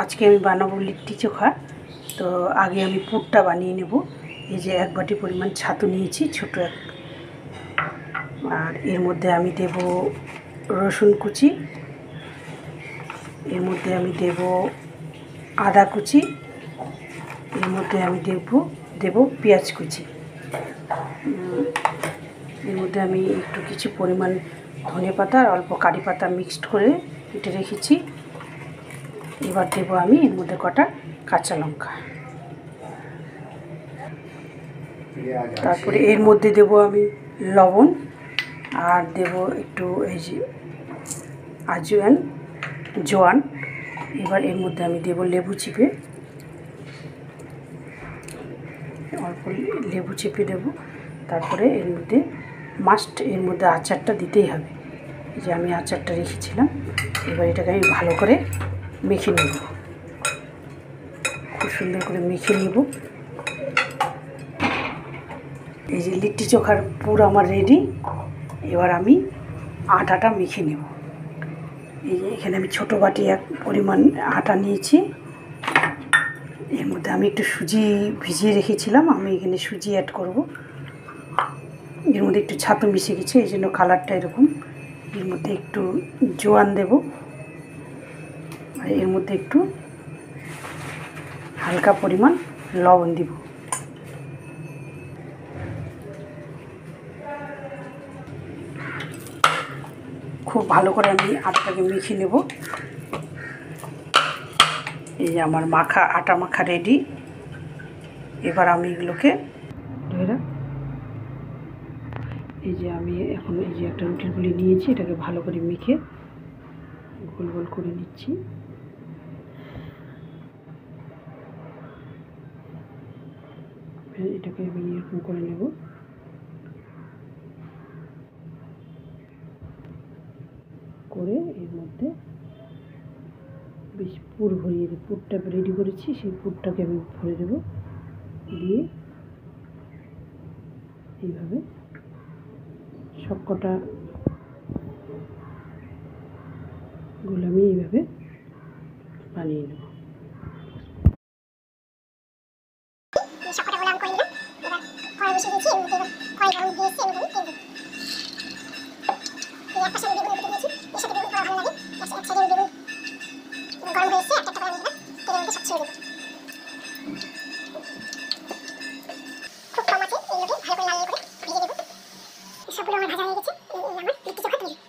আজকে আমি বানাবো লিট্টি চোখা। তো আগে আমি পুরটা বানিয়ে নেব। এই যে 1 বাটি পরিমাণ ছাতু নিয়েছি, ছোট এক। আর এর মধ্যে আমি দেব রসুন কুচি, এর মধ্যে আমি দেব আদা কুচি, এর মধ্যে আমি দেব পেঁয়াজ কুচি, এর মধ্যে আমি একটু কিছু পরিমাণ ধনেপাতা আর অল্প কারি পাতা মিক্সড করে কেটে রেখেছি। এবার দেব আমি এর মধ্যে কটা কাঁচা লঙ্কা। তারপরে এর মধ্যে দেব আমি লবণ, আর দেব একটু এই যে জোয়ান। এবার এর মধ্যে আমি দেব লেবু চিপে, অল্প লেবু চিপে দেব। তারপরে এর মধ্যে এর মধ্যে আচারটা দিতেই হবে। যে আমি আচারটা রেখেছিলাম, এবার এটাকে আমি ভালো করে মেখে নেব, খুব সুন্দর করে মেখে নেব। এই যে লিট্টি চোখার পুর আমার রেডি। এবার আমি আটাটা মেখে নেব। এই যে এখানে আমি ছোটো বাটি এক পরিমাণ আটা নিয়েছি। এর মধ্যে আমি একটু সুজি ভিজিয়ে রেখেছিলাম, আমি এখানে সুজি অ্যাড করব। এর মধ্যে একটু ছাতু মিশে গেছে, এই জন্য কালারটা এরকম। এর মধ্যে একটু জোয়ান দেব, আর এর মধ্যে একটু হালকা পরিমাণ লবণ দিব। খুব ভালো করে আমি আটাটাকে মেখে নেব। এই যে আমার আটা মাখা রেডি। এবার আমি এগুলোকে এই যে আমি এখন এই যে একটা রুটির গুলি নিয়েছি, এটাকে ভালো করে মেখে গোল গোল করে নিচ্ছি। এটাকে আমি এরকম করে নেব। করে এর মধ্যে বেশ পুর ভরিয়ে দেব। পুরটা রেডি করেছি, সেই পুরটাকে আমি ভরে দেব। দিয়ে এইভাবে সবকটা গুলো আমি এইভাবে বানিয়ে নেব।